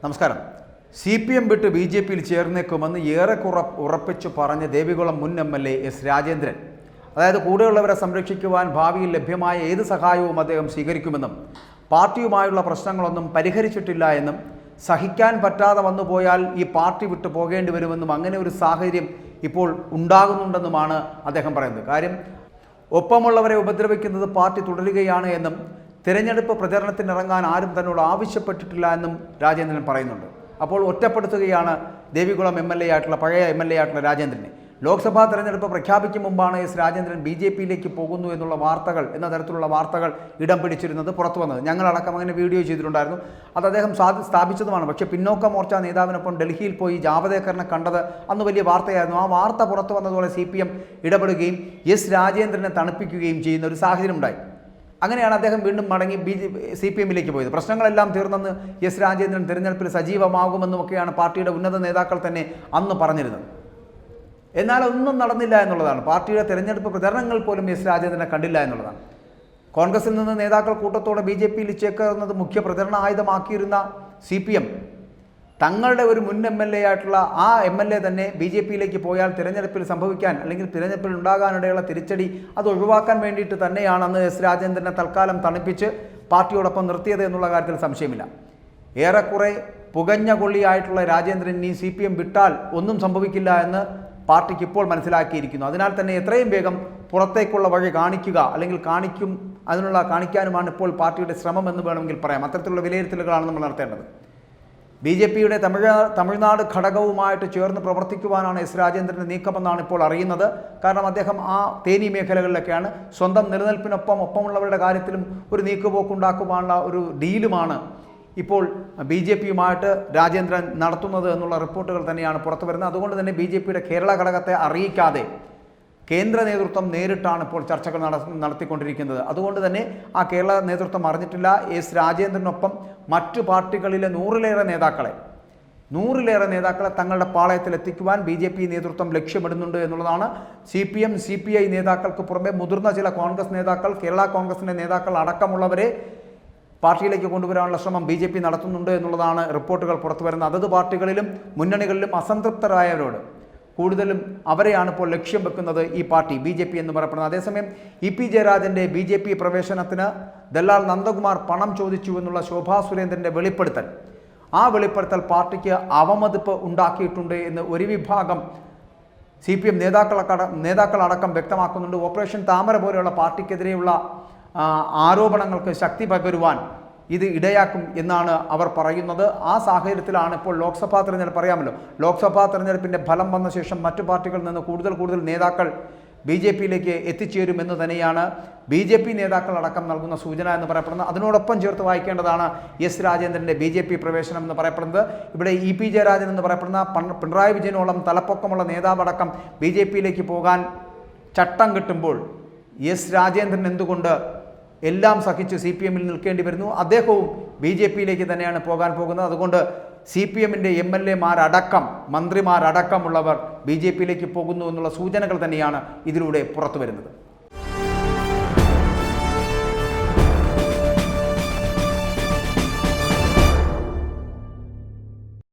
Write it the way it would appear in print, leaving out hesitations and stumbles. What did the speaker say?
നമസ്കാരം. CPM വിട്ട് BJPയിൽ ചേർന്നേക്കുമെന്ന് ഉറപ്പിച്ചു പറഞ്ഞ ദേവികുളം മുൻ MLA എസ് രാജേന്ദ്രൻ, അതായത് കൂടെയുള്ളവരെ സംരക്ഷിക്കുവാൻ ഭാവിയിൽ ലഭ്യമായ ഏത് സഹായവും അദ്ദേഹം സ്വീകരിക്കുമെന്നും പാർട്ടിയുമായുള്ള പ്രശ്നങ്ങളൊന്നും പരിഹരിച്ചിട്ടില്ല എന്നും സഹിക്കാൻ പറ്റാതെ വന്നുപോയാൽ ഈ പാർട്ടി വിട്ടു പോകേണ്ടി വരുമെന്നും അങ്ങനെ ഒരു സാഹചര്യം ഇപ്പോൾ ഉണ്ടാകുന്നുണ്ടെന്നുമാണ് അദ്ദേഹം പറയുന്നത്. കാര്യം ഒപ്പമുള്ളവരെ ഉപദ്രവിക്കുന്നത് പാർട്ടി തുടരുകയാണ് എന്നും തിരഞ്ഞെടുപ്പ് പ്രചരണത്തിനിറങ്ങാൻ ആരും തന്നോട് ആവശ്യപ്പെട്ടിട്ടില്ല എന്നും രാജേന്ദ്രൻ പറയുന്നുണ്ട്. അപ്പോൾ ഒറ്റപ്പെടുത്തുകയാണ് ദേവികുളം MLA ആയിട്ടുള്ള പഴയ MLA ആയിട്ടുള്ള രാജേന്ദ്രനെ. ലോക്സഭാ തെരഞ്ഞെടുപ്പ് പ്രഖ്യാപിക്കും മുമ്പാണ് എസ് രാജേന്ദ്രൻ BJPയിലേക്ക് പോകുന്നു എന്നുള്ള വാർത്തകൾ, എന്ന തരത്തിലുള്ള വാർത്തകൾ ഇടം പിടിച്ചിരുന്നത്, പുറത്തു വന്നത്. ഞങ്ങളടക്കം അങ്ങനെ വീഡിയോ ചെയ്തിട്ടുണ്ടായിരുന്നു. അത് അദ്ദേഹം സ്ഥാപിച്ചതുമാണ്. പക്ഷേ പിന്നോക്ക മോർച്ച നേതാവിനൊപ്പം ഡൽഹിയിൽ പോയി ജാവദേക്കറിനെ കണ്ടത് അന്ന് വലിയ വാർത്തയായിരുന്നു. ആ വാർത്ത പുറത്തു വന്നതോടെ CPM ഇടപെടുകയും എസ് രാജേന്ദ്രനെ തണുപ്പിക്കുകയും ചെയ്യുന്ന ഒരു സാഹചര്യം ഉണ്ടായി. അങ്ങനെയാണ് അദ്ദേഹം വീണ്ടും മടങ്ങി CPMയിലേക്ക് പോയത്. പ്രശ്നങ്ങളെല്ലാം തീർന്നെന്ന് എസ് രാജേന്ദ്രൻ തിരഞ്ഞെടുപ്പിൽ സജീവമാകുമെന്നുമൊക്കെയാണ് പാർട്ടിയുടെ ഉന്നത നേതാക്കൾ തന്നെ അന്ന് പറഞ്ഞിരുന്നത്. എന്നാൽ ഒന്നും നടന്നില്ല എന്നുള്ളതാണ്. പാർട്ടിയുടെ തിരഞ്ഞെടുപ്പ് പ്രചരണങ്ങൾ പോലും എസ് രാജേന്ദ്രനെ കണ്ടില്ല എന്നുള്ളതാണ്. കോൺഗ്രസിൽ നിന്ന് നേതാക്കൾ കൂട്ടത്തോടെ BJPയിൽ ചേക്കേറുന്നത് മുഖ്യ പ്രചരണ ആയുധമാക്കിയിരുന്ന CPM തങ്ങളുടെ ഒരു മുൻ MLA ആയിട്ടുള്ള ആ MLA തന്നെ BJPയിലേക്ക് പോയാൽ തിരഞ്ഞെടുപ്പിൽ സംഭവിക്കാൻ, അല്ലെങ്കിൽ തിരഞ്ഞെടുപ്പിൽ ഉണ്ടാകാനിടയുള്ള തിരിച്ചടി അത് ഒഴിവാക്കാൻ വേണ്ടിയിട്ട് തന്നെയാണ് അന്ന് എസ് രാജേന്ദ്രനെ തൽക്കാലം തണുപ്പിച്ച് പാർട്ടിയോടൊപ്പം നിർത്തിയത് എന്നുള്ള കാര്യത്തിൽ സംശയമില്ല. ഏറെക്കുറെ പുകഞ്ഞ കൊള്ളിയായിട്ടുള്ള രാജേന്ദ്രൻ ഈ CPM വിട്ടാൽ ഒന്നും സംഭവിക്കില്ല എന്ന് പാർട്ടിക്ക് ഇപ്പോൾ മനസ്സിലാക്കിയിരിക്കുന്നു. അതിനാൽ തന്നെ എത്രയും വേഗം പുറത്തേക്കുള്ള വഴി കാണിക്കുക, അല്ലെങ്കിൽ കാണിക്കാനുമാണ് ഇപ്പോൾ പാർട്ടിയുടെ ശ്രമം എന്ന് വേണമെങ്കിൽ പറയാം. അത്തരത്തിലുള്ള വിലയിരുത്തലുകളാണ് നമ്മൾ നടത്തേണ്ടത്. BJPയുടെ തമിഴ്നാട് ഘടകവുമായിട്ട് ചേർന്ന് പ്രവർത്തിക്കുവാനാണ് എസ് രാജേന്ദ്രൻ്റെ നീക്കമെന്നാണ് ഇപ്പോൾ അറിയുന്നത്. കാരണം അദ്ദേഹം ആ തേനി മേഖലകളിലൊക്കെയാണ് സ്വന്തം ഒപ്പമുള്ളവരുടെ കാര്യത്തിലും ഒരു നീക്കുപോക്കുണ്ടാക്കുവാനുള്ള ഒരു ഡീലുമാണ് ഇപ്പോൾ BJPയുമായിട്ട് രാജേന്ദ്രൻ നടത്തുന്നത് എന്നുള്ള റിപ്പോർട്ടുകൾ തന്നെയാണ് പുറത്തു വരുന്നത്. അതുകൊണ്ട് തന്നെ BJPയുടെ കേരള ഘടകത്തെ അറിയിക്കാതെ കേന്ദ്ര നേതൃത്വം നേരിട്ടാണ് ഇപ്പോൾ ചർച്ചകൾ നടത്തിക്കൊണ്ടിരിക്കുന്നത്. അതുകൊണ്ട് തന്നെ ആ കേരള നേതൃത്വം അറിഞ്ഞിട്ടില്ല. എസ് രാജേന്ദ്രനൊപ്പം മറ്റു പാർട്ടികളിലെ 100-ലേറെ നേതാക്കളെ തങ്ങളുടെ പാളയത്തിൽ എത്തിക്കുവാൻ BJP നേതൃത്വം ലക്ഷ്യമിടുന്നുണ്ട് എന്നുള്ളതാണ്. CPM CPI നേതാക്കൾക്ക് പുറമെ മുതിർന്ന ചില കോൺഗ്രസ് നേതാക്കൾ, കേരള കോൺഗ്രസിൻ്റെ നേതാക്കൾ അടക്കമുള്ളവരെ പാർട്ടിയിലേക്ക് കൊണ്ടുവരാനുള്ള ശ്രമം BJP നടത്തുന്നുണ്ട് എന്നുള്ളതാണ് റിപ്പോർട്ടുകൾ പുറത്തു വരുന്നത്. അതത് പാർട്ടികളിലും മുന്നണികളിലും അസംതൃപ്തരായവരോട് കൂടുതലും അവരെയാണ് ഇപ്പോൾ ലക്ഷ്യം വെക്കുന്നത് ഈ പാർട്ടി BJP എന്ന് പറയപ്പെടുന്നത്. അതേസമയം EP ജയരാജൻ്റെ BJP പ്രവേശനത്തിന് ദല്ലാൽ നന്ദകുമാർ പണം ചോദിച്ചു എന്നുള്ള ശോഭാ സുരേന്ദ്രൻ്റെ ആ വെളിപ്പെടുത്തൽ പാർട്ടിക്ക് അവമതിപ്പ് ഉണ്ടാക്കിയിട്ടുണ്ട് എന്ന് ഒരു വിഭാഗം CPM നേതാക്കളടക്കം വ്യക്തമാക്കുന്നുണ്ട്. ഓപ്പറേഷൻ താമര പോലെയുള്ള പാർട്ടിക്കെതിരെയുള്ള ആരോപണങ്ങൾക്ക് ശക്തി പകരുവാൻ ഇത് ഇടയാക്കും എന്നാണ് അവർ പറയുന്നത്. ആ സാഹചര്യത്തിലാണ് ഇപ്പോൾ ലോക്സഭാ തെരഞ്ഞെടുപ്പ്, അറിയാമല്ലോ, ലോക്സഭാ തെരഞ്ഞെടുപ്പിൻ്റെ ഫലം വന്ന ശേഷം മറ്റു പാർട്ടികളിൽ നിന്ന് കൂടുതൽ നേതാക്കൾ BJPയിലേക്ക് എത്തിച്ചേരുമെന്ന് തന്നെയാണ് BJP നേതാക്കളടക്കം നൽകുന്ന സൂചന എന്ന് പറയപ്പെടുന്നത്. അതിനോടൊപ്പം ചേർത്ത് വായിക്കേണ്ടതാണ് എസ് രാജേന്ദ്രൻ്റെ BJP പ്രവേശനം എന്ന് പറയപ്പെടുന്നത്. ഇവിടെ EP ജയരാജൻ എന്ന് പറയപ്പെടുന്ന പിണറായി വിജയനോളം തലപ്പൊക്കമുള്ള നേതാവടക്കം BJPയിലേക്ക് പോകാൻ ചട്ടം കിട്ടുമ്പോൾ എസ് രാജേന്ദ്രൻ എന്തുകൊണ്ട് എല്ലാം സഹിച്ച് CPMൽ നിൽക്കേണ്ടി വരുന്നു? അദ്ദേഹവും BJPയിലേക്ക് തന്നെയാണ് പോകാൻ പോകുന്നത്. അതുകൊണ്ട് CPMൻ്റെ MLAമാരടക്കം, മന്ത്രിമാരടക്കമുള്ളവർ BJPയിലേക്ക് പോകുന്നു എന്നുള്ള സൂചനകൾ തന്നെയാണ് ഇതിലൂടെ പുറത്തു വരുന്നത്.